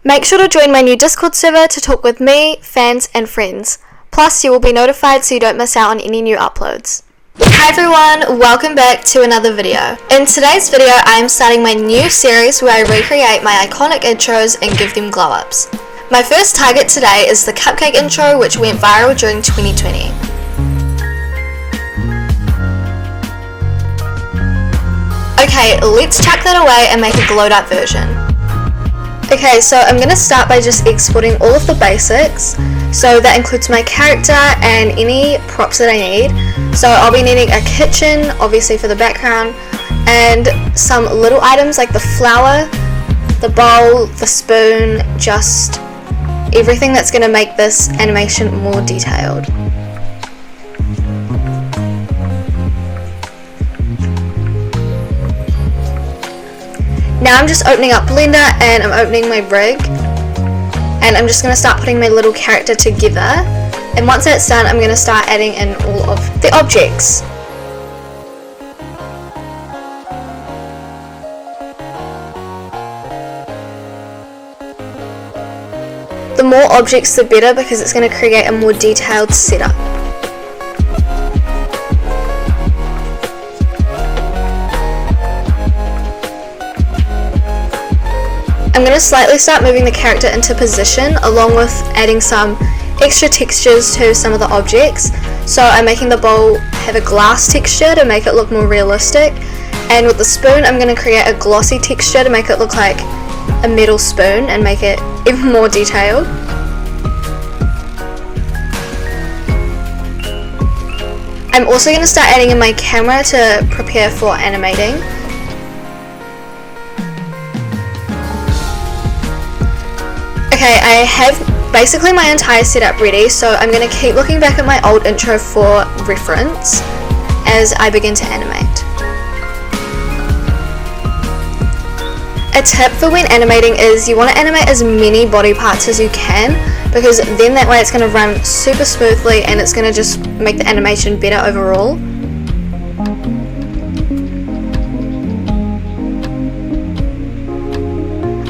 Make sure to join my new Discord server to talk with me, fans, and friends. Plus, you will be notified so you don't miss out on any new uploads. Hi everyone, welcome back to another video. In today's video, I am starting my new series where I recreate my iconic intros and give them glow-ups. My first target today is the cupcake intro, which went viral during 2020. Okay, let's chuck that away and make a glowed up version. Okay, so I'm going to start by just exporting all of the basics. So that includes my character and any props that I need. So I'll be needing a kitchen, obviously for the background, and some little items like the flour, the bowl, the spoon, just everything that's going to make this animation more detailed. Now I'm just opening up Blender and I'm opening my rig, and I'm just going to start putting my little character together, and once that's done I'm going to start adding in all of the objects. The more objects the better, because it's going to create a more detailed setup. I'm going to slightly start moving the character into position, along with adding some extra textures to some of the objects. So I'm making the bowl have a glass texture to make it look more realistic, and with the spoon I'm going to create a glossy texture to make it look like a metal spoon and make it even more detailed. I'm also going to start adding in my camera to prepare for animating. Okay, I have basically my entire setup ready, so I'm going to keep looking back at my old intro for reference as I begin to animate. A tip for when animating is you want to animate as many body parts as you can, because then that way it's going to run super smoothly and it's going to just make the animation better overall.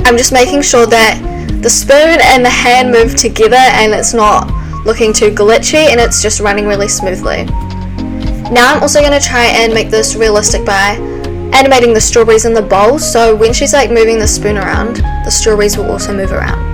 I'm just making sure that the spoon and the hand move together and it's not looking too glitchy and it's just running really smoothly. Now I'm also going to try and make this realistic by animating the strawberries in the bowl, so when she's like moving the spoon around, the strawberries will also move around.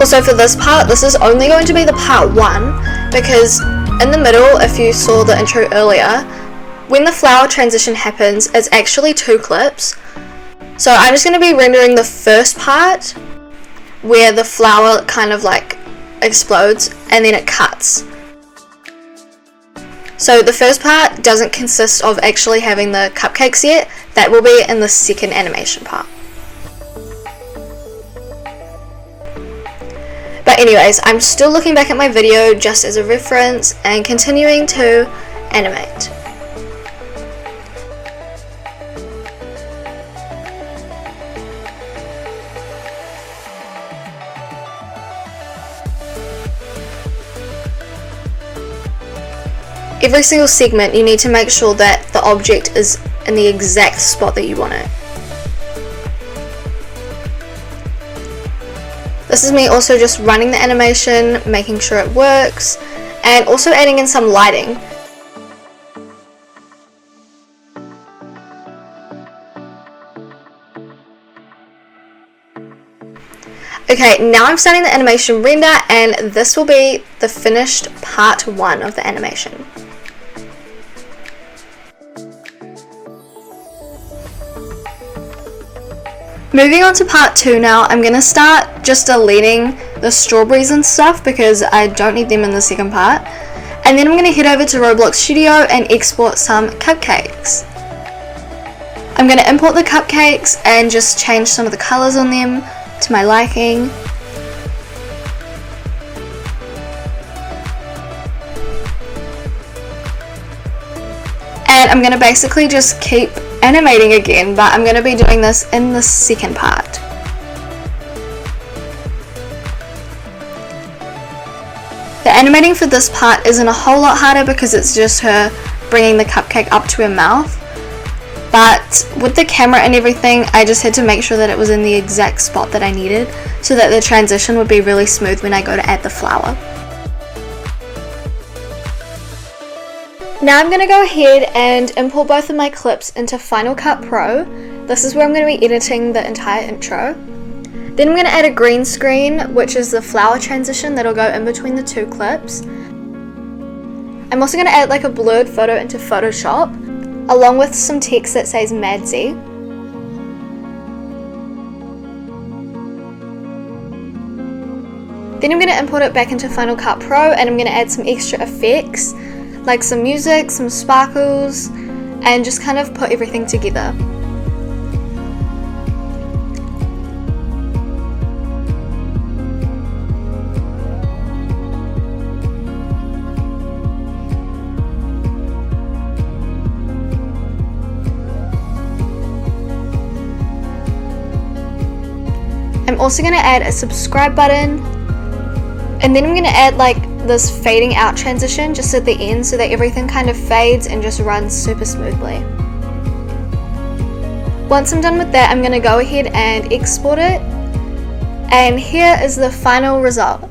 Also for this part, this is only going to be the part 1, because in the middle, if you saw the intro earlier, when the flower transition happens, it's actually 2 clips. So I'm just going to be rendering the first part where the flower kind of like explodes and then it cuts. So the first part doesn't consist of actually having the cupcakes yet, that will be in the second animation part. But anyways, I'm still looking back at my video just as a reference and continuing to animate. Every single segment you need to make sure that the object is in the exact spot that you want it. This is me also just running the animation, making sure it works, and also adding in some lighting. Okay, now I'm starting the animation render, and this will be the finished part 1 of the animation. Moving on to part 2 now, I'm going to start just deleting the strawberries and stuff because I don't need them in the second part. And then I'm going to head over to Roblox Studio and export some cupcakes. I'm going to import the cupcakes and just change some of the colours on them to my liking. And I'm going to basically just keep animating again, but I'm going to be doing this in the second part. animating for this part isn't a whole lot harder because it's just her bringing the cupcake up to her mouth. But with the camera and everything, I just had to make sure that it was in the exact spot that I needed so that the transition would be really smooth when I go to add the flower. Now I'm going to go ahead and import both of my clips into Final Cut Pro. This is where I'm going to be editing the entire intro. Then I'm going to add a green screen, which is the flower transition that'll go in between the two clips. I'm also going to add like a blurred photo into Photoshop, along with some text that says Mxddsie. Then I'm going to import it back into Final Cut Pro, and I'm going to add some extra effects, like some music, some sparkles, and just kind of put everything together. I'm also going to add a subscribe button, and then I'm going to add like this fading out transition just at the end so that everything kind of fades and just runs super smoothly. Once I'm done with that, I'm going to go ahead and export it, and here is the final result.